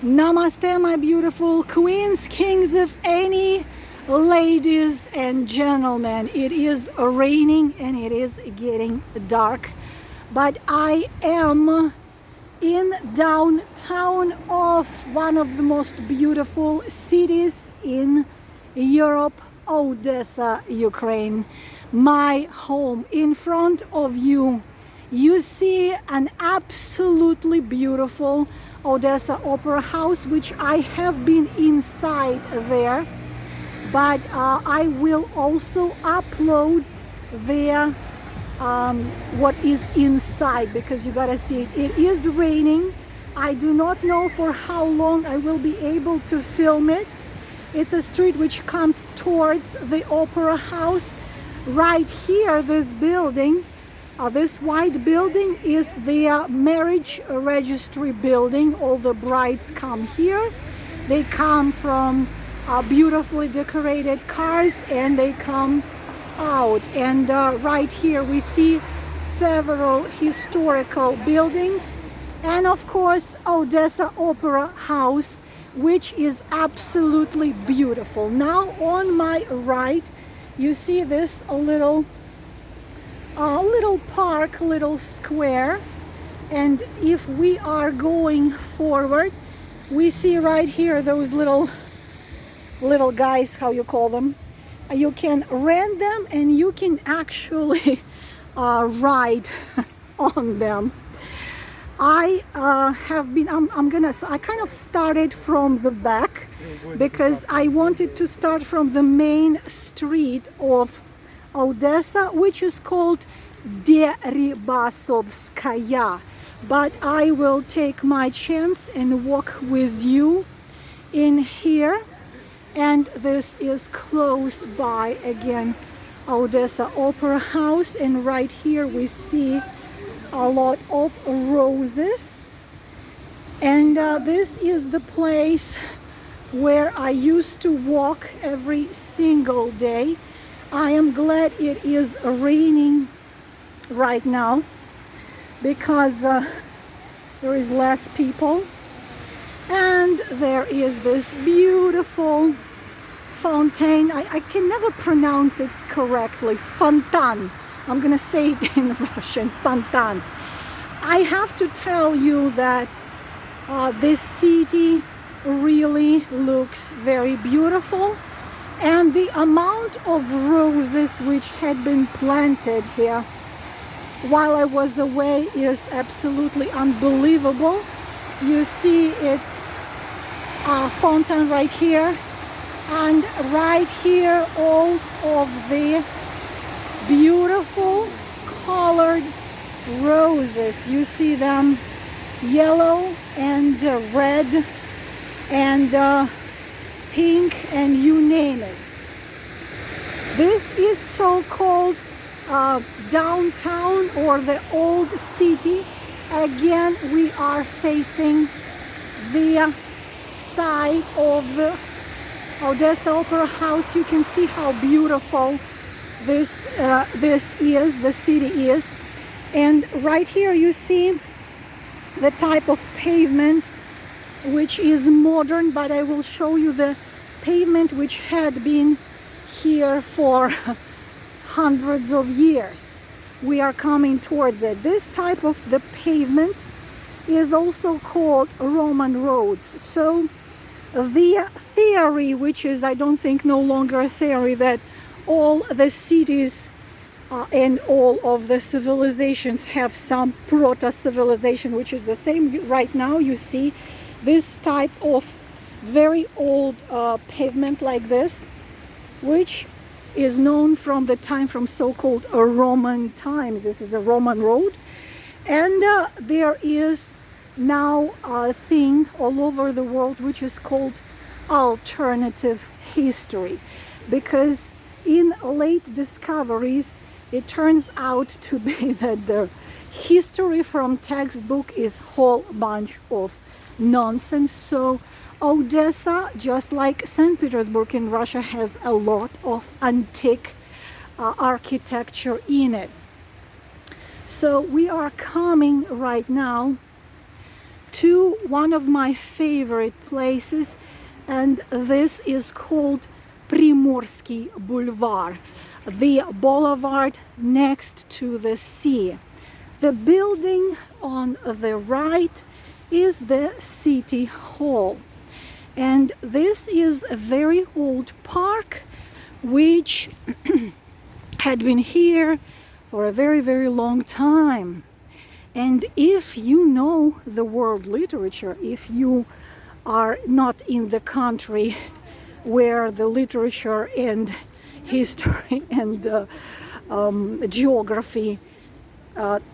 Namaste, my beautiful queens, kings of any, ladies and gentlemen. It is raining and it is getting dark, but I am in downtown of one of the most beautiful cities in Europe, Odessa, Ukraine, my home. In front of you, you see an absolutely beautiful Odessa Opera House, which I have been inside there, but I will also upload there what is inside, because you gotta see it. It is raining. I do not know for how long I will be able to film it. It's a street which comes towards the Opera House. Right here, this building, this white building is the marriage registry building. All the brides come here. They come from beautifully decorated cars and they come out. And right here we see several historical buildings, and of course Odessa Opera House, which is absolutely beautiful. Now on my right you see this little park, little square, and if we are going forward, we see right here those little guys, how you call them. You can rent them and you can actually ride on them. I kind of started from the back because I wanted to start from the main street of Odessa, which is called Deribasivska, but I will take my chance and walk with you in here. And this is close by again Odessa Opera House, and right here we see a lot of roses, and this is the place where I used to walk every single day. I am glad it is raining right now because there is less people, and there is this beautiful fountain. I can never pronounce it correctly. Fontan. I'm gonna say it in Russian. Fontan. I have to tell you that this city really looks very beautiful, and the amount of roses which had been planted here while I was away is absolutely unbelievable. You see it's a fountain right here, and right here all of the beautiful colored roses. You see them yellow and red and pink, and you name it. This is so-called downtown, or the old city. Again, we are facing the side of the Odessa Opera House. You can see how beautiful this the city is. And right here you see the type of pavement which is modern, but I will show you the pavement which had been here for hundreds of years. We are coming towards it. This type of the pavement is also called Roman roads. So the theory, which is I don't think no longer a theory, that all the cities and all of the civilizations have some proto-civilization, which is the same. Right now you see this type of very old pavement like this, which is known from the time from so-called Roman times. This is a Roman road, and there is now a thing all over the world which is called alternative history, because in late discoveries it turns out to be that the history from textbook is whole bunch of nonsense. So Odessa, just like St. Petersburg in Russia, has a lot of antique architecture in it. So we are coming right now to one of my favorite places, and this is called Primorski Boulevard, the boulevard next to the sea. The building on the right is the city hall, and this is a very old park which had been here for a very, very long time. And if you know the world literature, if you are not in the country where the literature and history and geography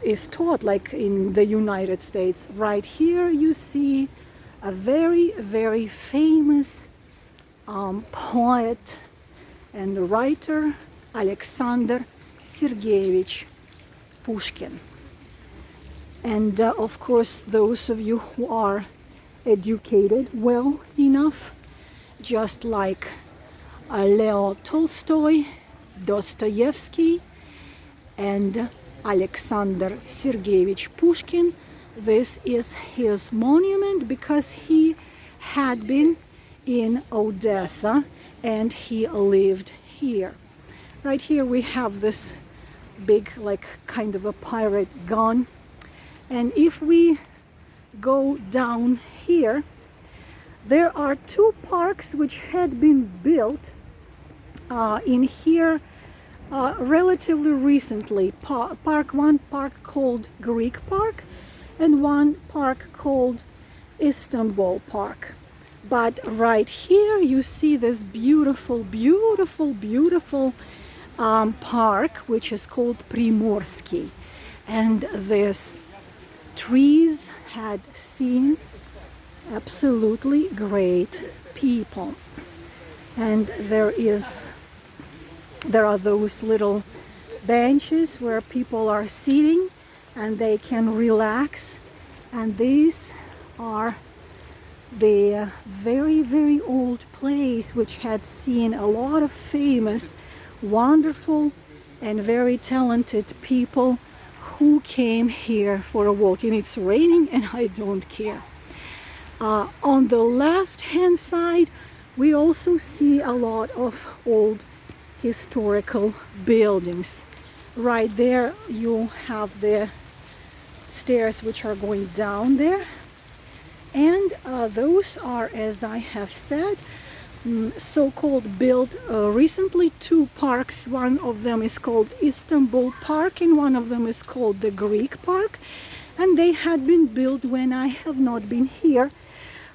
is taught, like in the United States, right here you see a very, very famous poet and writer, Alexander Sergeyevich Pushkin. And of course, those of you who are educated well enough, just like Leo Tolstoy, Dostoevsky, and Alexander Sergeyevich Pushkin, this is his monument because he had been in Odessa and he lived here. Right here we have this big, like, kind of a pirate gun. And if we go down here, there are two parks which had been built in here relatively recently. One park called Greek Park and one park called Istanbul Park. But right here you see this beautiful, beautiful, beautiful park which is called Primorsky. And this trees had seen absolutely great people, and there are those little benches where people are sitting and they can relax, and these are the very, very old place which had seen a lot of famous, wonderful and very talented people who came here for a walk. And it's raining and I don't care. On the left hand side we also see a lot of old historical buildings. Right there you have the stairs which are going down there, and those are, as I have said, so-called built recently, two parks. One of them is called Istanbul Park and one of them is called the Greek Park, and they had been built when I have not been here.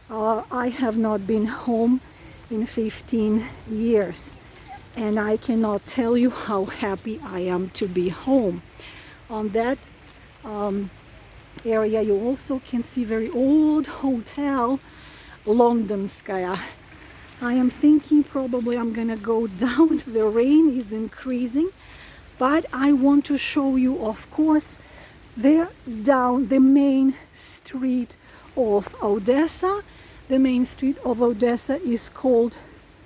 I have not been home in 15 years, and I cannot tell you how happy I am to be home. On that area you also can see very old hotel, Londonskaya. I am thinking probably I'm gonna go down. The rain is increasing, but I want to show you, of course, there down the main street of Odessa. The main street of Odessa is called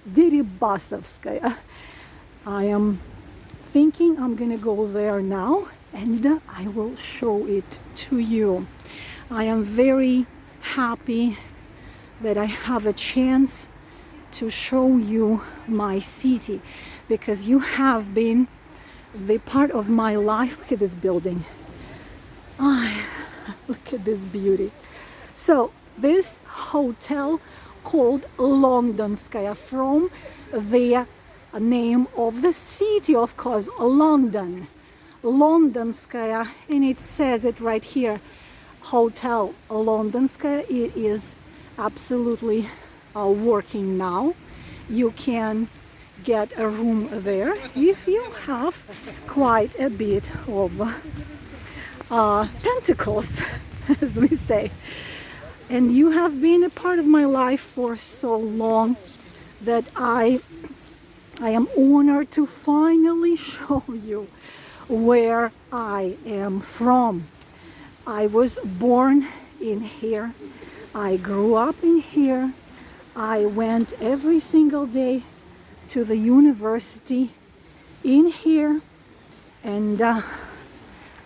Deribasivska. I am thinking I'm gonna go there now and I will show it to you. I am very happy that I have a chance to show you my city, because you have been the part of my life. Look at this building. Look at this beauty. So this hotel called Londonskaya, from the name of the city, of course, London. Londonskaya, and it says it right here, Hotel Londonskaya. It is absolutely working now. You can get a room there if you have quite a bit of pentacles, as we say. And you have been a part of my life for so long that I am honored to finally show you where I am from. I was born in here. I grew up in here. I went every single day to the university in here, and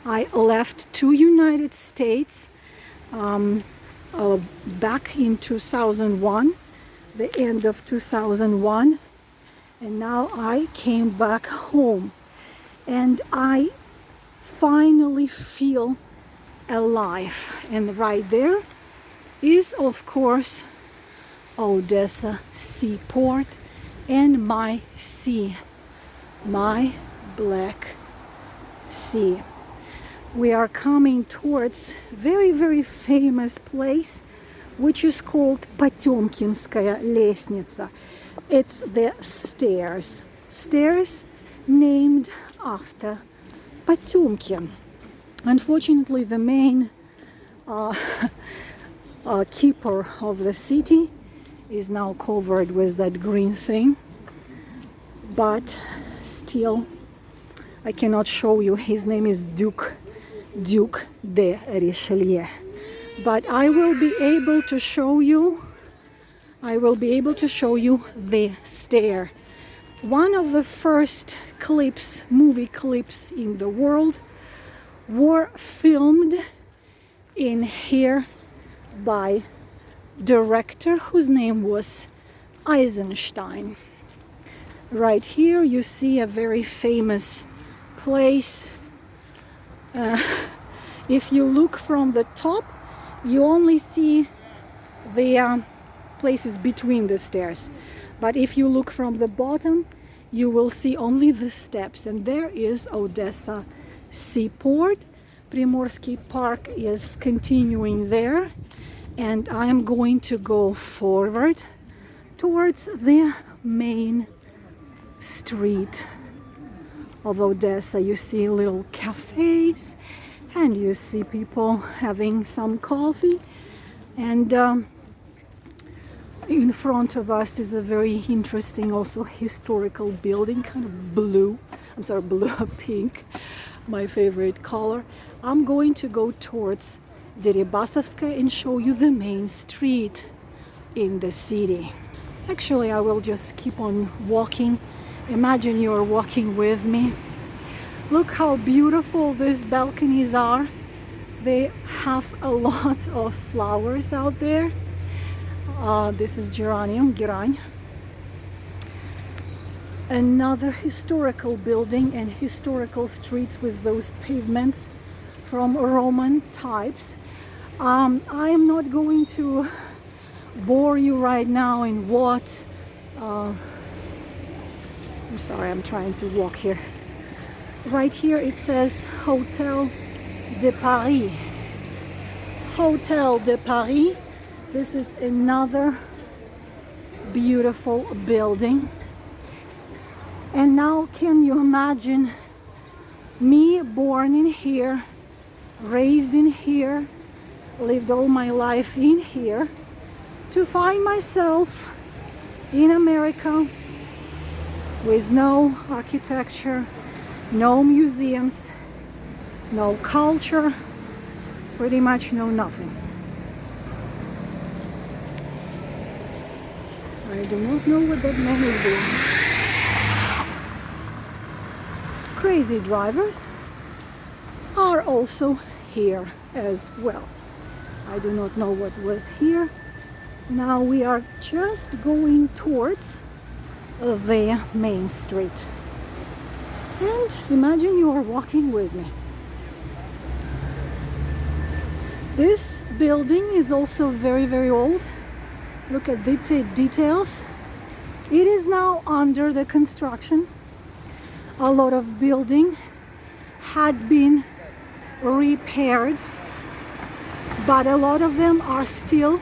I left to United States back in 2001, the end of 2001, and now I came back home and I finally feel alive. And right there is, of course, Odessa seaport and my sea, my Black Sea. We are coming towards very, very famous place, which is called Potemkinskaya лестница. It's the stairs. Stairs named after Potemkin. Unfortunately, the main keeper of the city is now covered with that green thing. But still, I cannot show you. His name is Duke de Richelieu. But I will be able to show you the stair. One of the first movie clips in the world were filmed in here by director whose name was Eisenstein. Right here you see a very famous place. If you look from the top, you only see the places between the stairs. But if you look from the bottom, you will see only the steps. And there is Odessa seaport. Primorski Park is continuing there. And I am going to go forward towards the main street of Odessa. You see little cafes and you see people having some coffee, and in front of us is a very interesting also historical building, kind of blue, pink, my favorite color. I'm going to go towards Deribasivska and show you the main street in the city. Actually, I will just keep on walking. Imagine you're walking with me. Look how beautiful these balconies are. They have a lot of flowers out there. This is gerань. Another historical building and historical streets with those pavements from Roman types. I am not going to bore you right now in what I'm sorry, I'm trying to walk here. Right here it says Hotel de Paris. Hotel de Paris. This is another beautiful building. And now can you imagine me born in here, raised in here, lived all my life in here, to find myself in America with no architecture, no museums, no culture, pretty much no nothing. I do not know what that man is doing. Crazy drivers are also here as well. I do not know what was here. Now we are just going towards the main street. And imagine you are walking with me. This building is also very, very old. Look at the details. It is now under the construction. A lot of building had been repaired, but a lot of them are still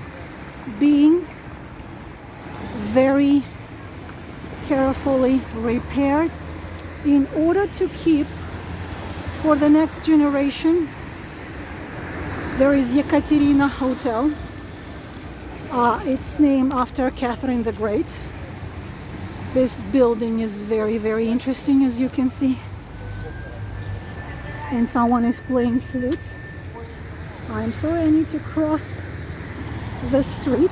being very carefully repaired in order to keep for the next generation. There is Ekaterina Hotel. It's named after Catherine the Great. This building is very, very interesting, as you can see. And someone is playing flute. I'm sorry, I need to cross the street.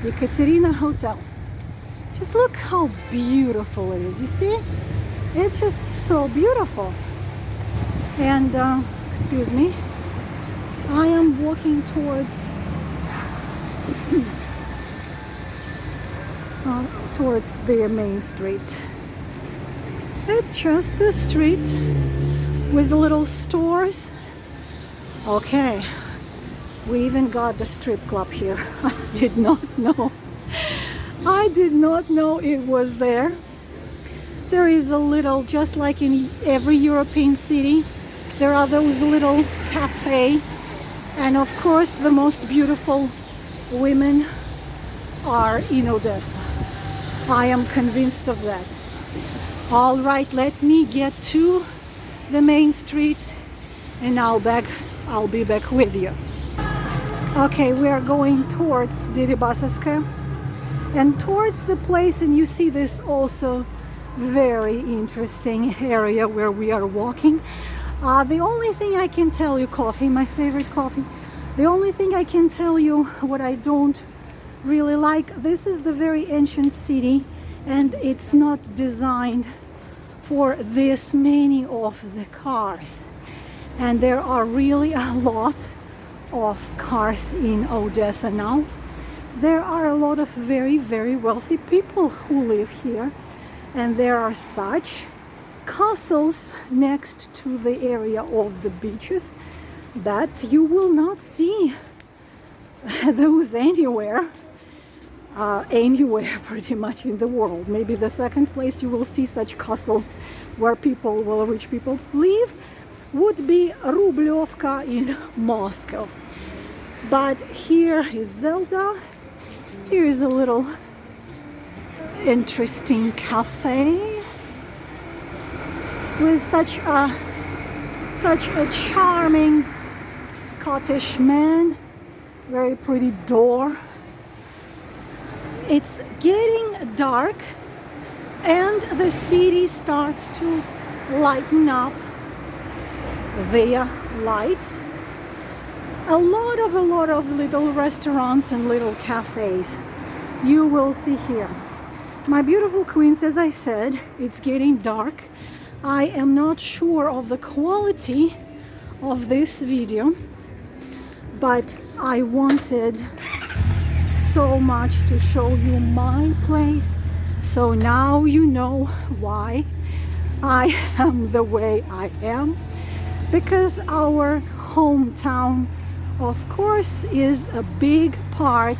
Ekaterina Hotel. Just look how beautiful it is. You see? It's just so beautiful. And excuse me, I am walking towards the main street. It's just the street with little stores. Okay, we even got the strip club here. I did not know. I did not know it was there. There is a little, just like in every European city, there are those little cafes. And of course, the most beautiful women are in Odessa. I am convinced of that. All right, let me get to the main street and I'll be back with you. Okay, we are going towards Deribasivska and towards the place, and you see this also very interesting area where we are walking. The only thing I can tell you, coffee, my favorite coffee. The only thing I can tell you what I don't really like, this is the very ancient city and it's not designed for this many of the cars. And there are really a lot of cars in Odessa now. There are a lot of very, very wealthy people who live here, and there are such castles next to the area of the beaches that you will not see those anywhere pretty much in the world. Maybe the second place you will see such castles where rich people live would be Rublevka in Moscow. But here is Zelda. Here is a little interesting cafe with such a charming Scottish man. Very pretty door. It's getting dark and the city starts to lighten up via lights. A lot of little restaurants and little cafes you will see here. My beautiful queens, as I said, it's getting dark. I am not sure of the quality of this video, but I wanted so much to show you my place, so now you know why I am the way I am, because our hometown, of course, is a big part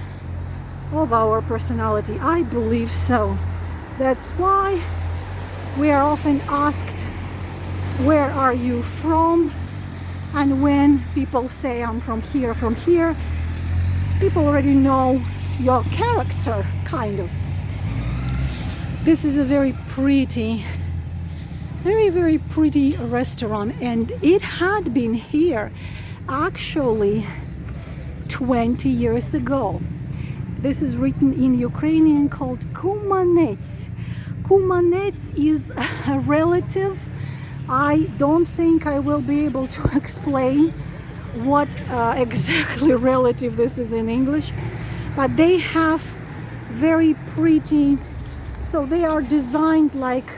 of our personality. I believe so. That's why we are often asked, where are you from? And when people say I'm from here, people already know your character, kind of. This is a very pretty, very pretty restaurant, and it had been here actually 20 years ago. This is written in Ukrainian called Kumanets. Kumanets is a relative. I don't think I will be able to explain what exactly relative this is in English, but they have very pretty, so they are designed like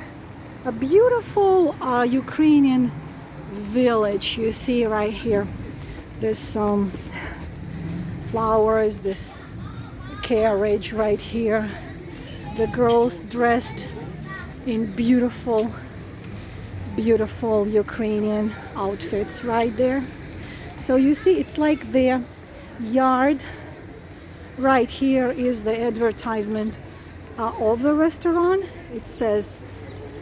a beautiful Ukrainian village. You see right here, there's some flowers, this carriage right here, the girls dressed in beautiful Ukrainian outfits right there. So you see, it's like the yard. Right here is the advertisement of the restaurant. It says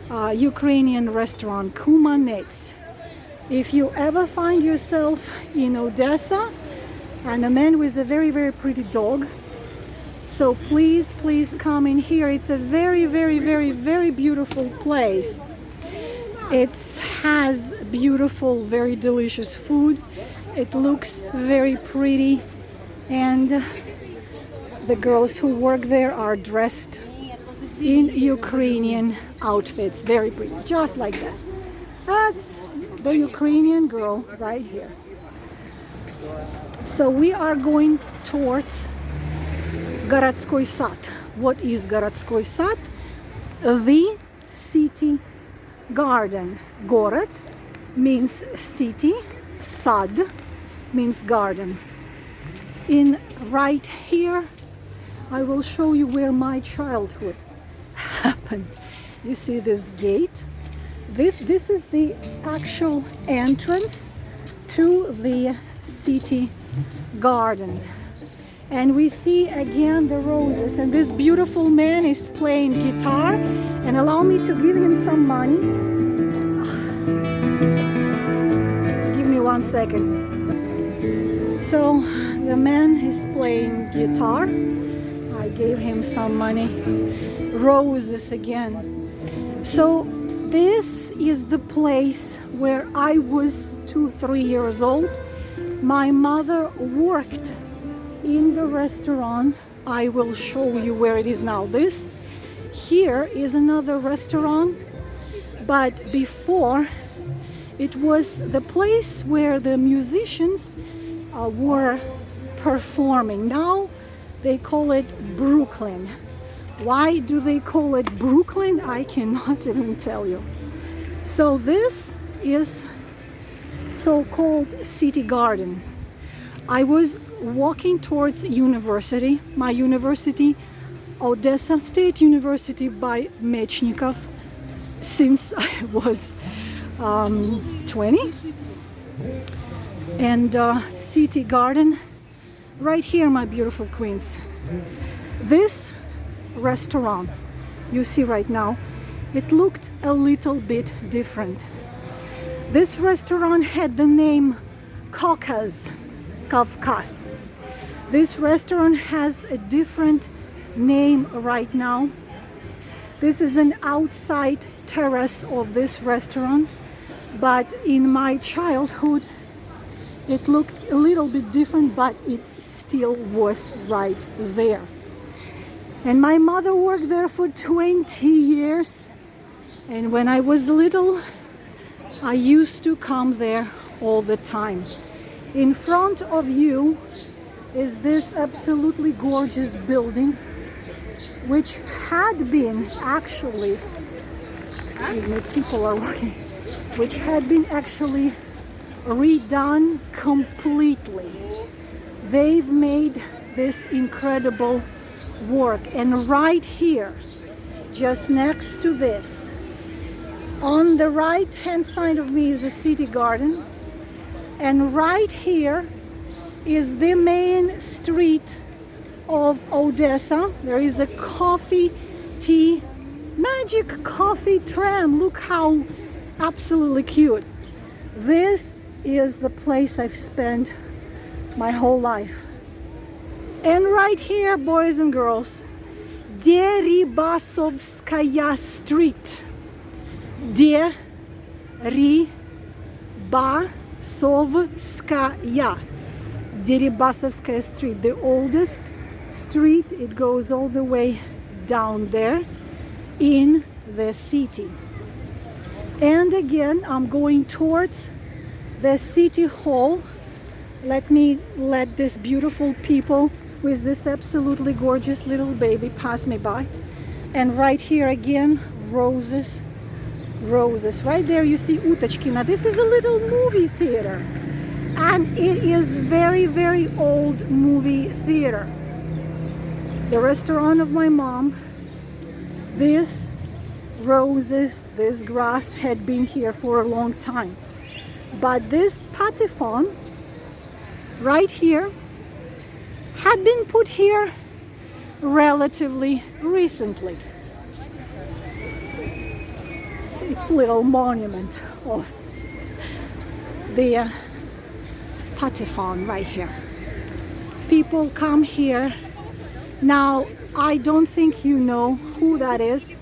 Ukrainian restaurant Kumanets. If you ever find yourself in Odessa and a man with a very pretty dog, so please come in here. It's a very beautiful place. It has beautiful, very delicious food. It looks very pretty, and the girls who work there are dressed in Ukrainian outfits, very pretty, just like this. That's the Ukrainian girl right here. So we are going towards Городской сад. What is Городской сад? The city garden. Город means city, sad means garden. In right here, I will show you where my childhood happened. You see this gate? This is the actual entrance to the city garden. And we see again the roses, and this beautiful man is playing guitar, and allow me to give him some money. Give me 1 second. So the man is playing guitar. I gave him some money. Roses again. So this is the place where I was 2-3 years old. My mother worked in the restaurant. I will show you where it is now. This here is another restaurant, but before it was the place where the musicians were performing. Now they call it Brooklyn. Why do they call it Brooklyn? I cannot even tell you. So this is so-called city garden. I was walking towards university, my university, Odessa State University by Mechnikov, since I was 20. And city garden, right here, my beautiful queens. This restaurant you see right now, it looked a little bit different. This restaurant had the name Kavkaz. This restaurant has a different name right now. This is an outside terrace of this restaurant, but in my childhood it looked a little bit different, but it still was right there. And my mother worked there for 20 years, and when I was little I used to come there all the time. In front of you is this absolutely gorgeous building, which had been actually, excuse me, people are walking, which had been actually redone completely. They've made this incredible work, and right here, just next to this, on the right hand side of me is a city garden, and right here is the main street of Odessa. There is a coffee, tea, magic coffee tram. Look how absolutely cute. This is the place I've spent my whole life. And right here, boys and girls, Deribasivska Street. Deribasivska. Deribasivska Street, the oldest street. It goes all the way down there in the city. And again, I'm going towards the city hall. Let me let this beautiful people with this absolutely gorgeous little baby pass me by. And right here again, roses, roses. Right there you see Utachkina. This is a little movie theater, and it is very, very old movie theater. The restaurant of my mom. This roses, this grass had been here for a long time, but this patifon right here had been put here relatively recently. It's a little monument of the patifon right here. People come here. Now, I don't think you know who that is.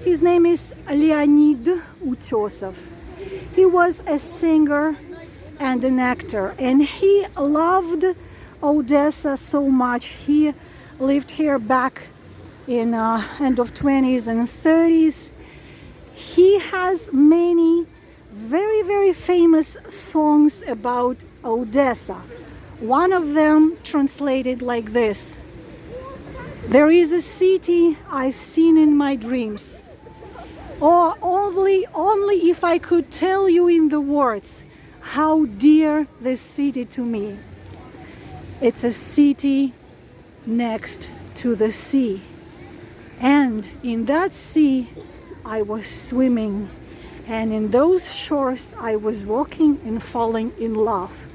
His name is Leonid Utesov. He was a singer and an actor, and he loved Odessa so much. He lived here back in end of 20s and 30s. He has many very, very famous songs about Odessa. One of them translated like this: there is a city I've seen in my dreams, or only if I could tell you in the words how dear this city to me. It's a city next to the sea. And in that sea, I was swimming. And in those shores, I was walking and falling in love.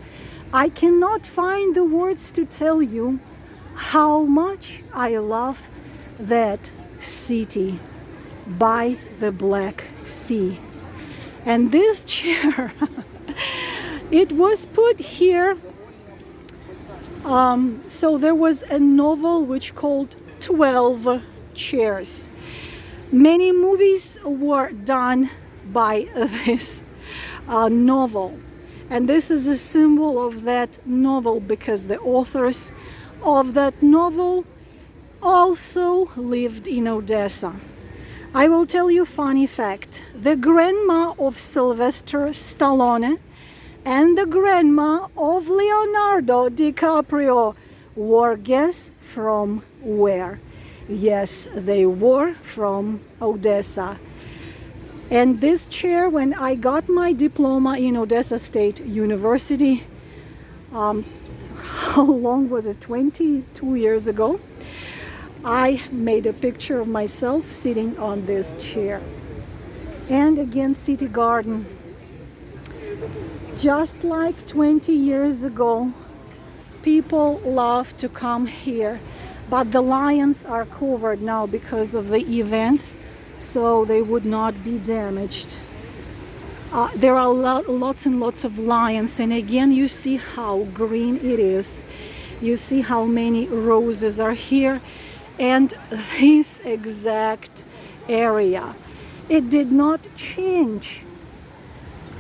I cannot find the words to tell you how much I love that city by the Black Sea. And this chair, it was put here. So there was a novel which called 12 Chairs. Many movies were done by this novel. And this is a symbol of that novel because the authors of that novel also lived in Odessa. I will tell you a funny fact. The grandma of Sylvester Stallone and the grandma of Leonardo DiCaprio were, guess from where? Yes, they were from Odessa. And this chair, when I got my diploma in Odessa State University, how long was it? 22 years ago, I made a picture of myself sitting on this chair. And again, City Garden. Just like 20 years ago, people love to come here, but the lions are covered now because of the events, so they would not be damaged. There are lots and lots of lions, and again you see how green it is. You see how many roses are here, and this exact area, it did not change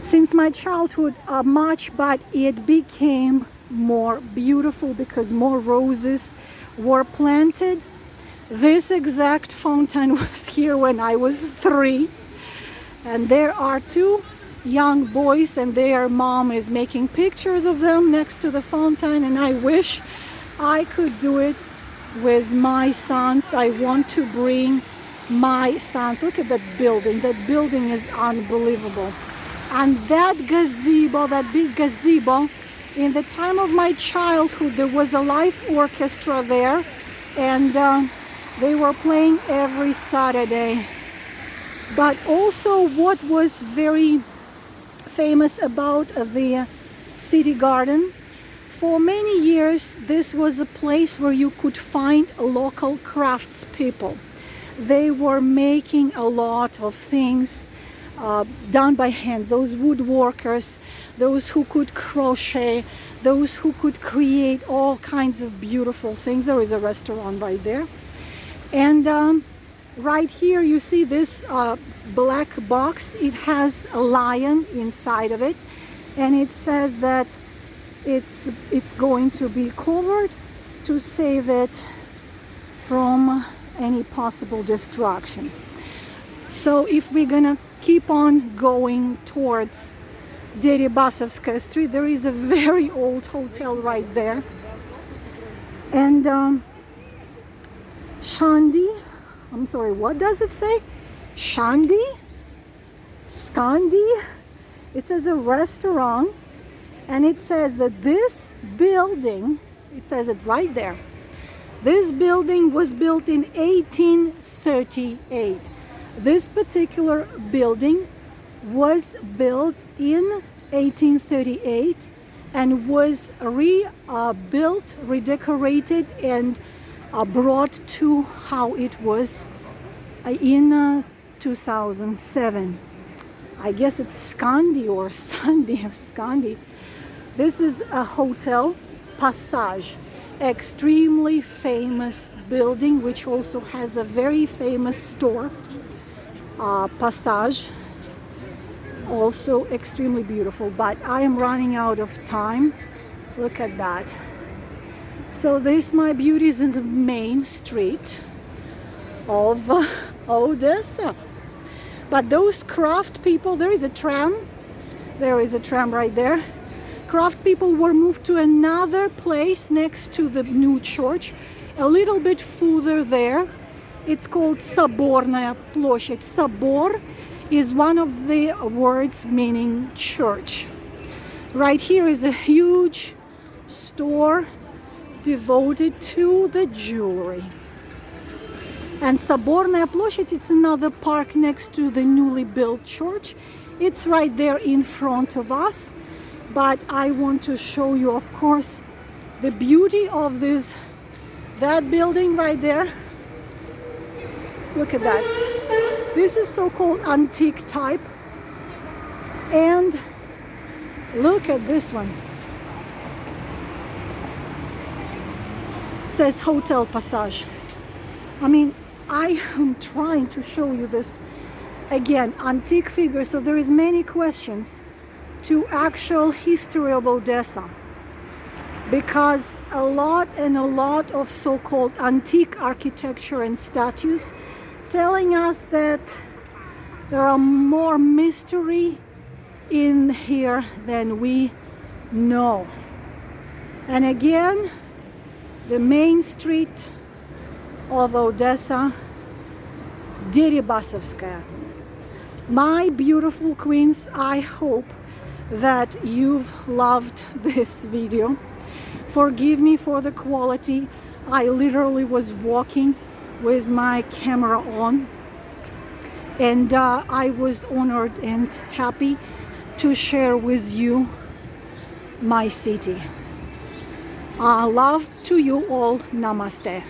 since my childhood much, but it became more beautiful because more roses were planted. This exact fountain was here when I was 3, and there are 2 young boys and their mom is making pictures of them next to the fountain, and I wish I could do it with my sons. I want to bring my sons. Look at that building. That building is unbelievable. And that gazebo, that big gazebo, in the time of my childhood, there was a live orchestra there, and they were playing every Saturday. But also what was very famous about the City Garden, for many years this was a place where you could find local craftspeople. They were making a lot of things done by hands, those woodworkers, those who could crochet, those who could create all kinds of beautiful things. There is a restaurant right there. And right here you see this black box. It has a lion inside of it, and it says that it's going to be covered to save it from any possible destruction. So if we're gonna keep on going towards Deribasivska Street, there is a very old hotel right there. And Shandi, I'm sorry, what does it say? Shandi? Skandi? It says a restaurant, and it says that this building, it says it right there, this building was built in 1838. This particular building was built in 1838 and was rebuilt, redecorated, and brought to how it was in 2007. I guess it's Skandi or Sunday or Skandi. This is a hotel, Passage, extremely famous building, which also has a very famous store. Passage, also extremely beautiful, but I am running out of time. Look at that. So this, my beauty, is in the main street of Odessa. But those craft people, there is a tram right there. Craft people were moved to another place next to the new church, a little bit further there. It's called Sabornaya Ploshchad. Sabor is one of the words meaning church. Right here is a huge store devoted to the jewelry. And Соборная площадь, it's another park next to the newly built church. It's right there in front of us. But I want to show you, of course, the beauty of that building right there. Look at that. This is so-called antique type. And look at this one. It says Hotel Passage. I mean, I am trying to show you this again, antique figure, so there is many questions to actual history of Odessa, because a lot of so-called antique architecture and statues telling us that there are more mystery in here than we know. And again, the main street of Odessa, Deribasivska. My beautiful queens, I hope that you've loved this video. Forgive me for the quality. I literally was walking with my camera on, and I was honored and happy to share with you my city. Love to you all. Namaste.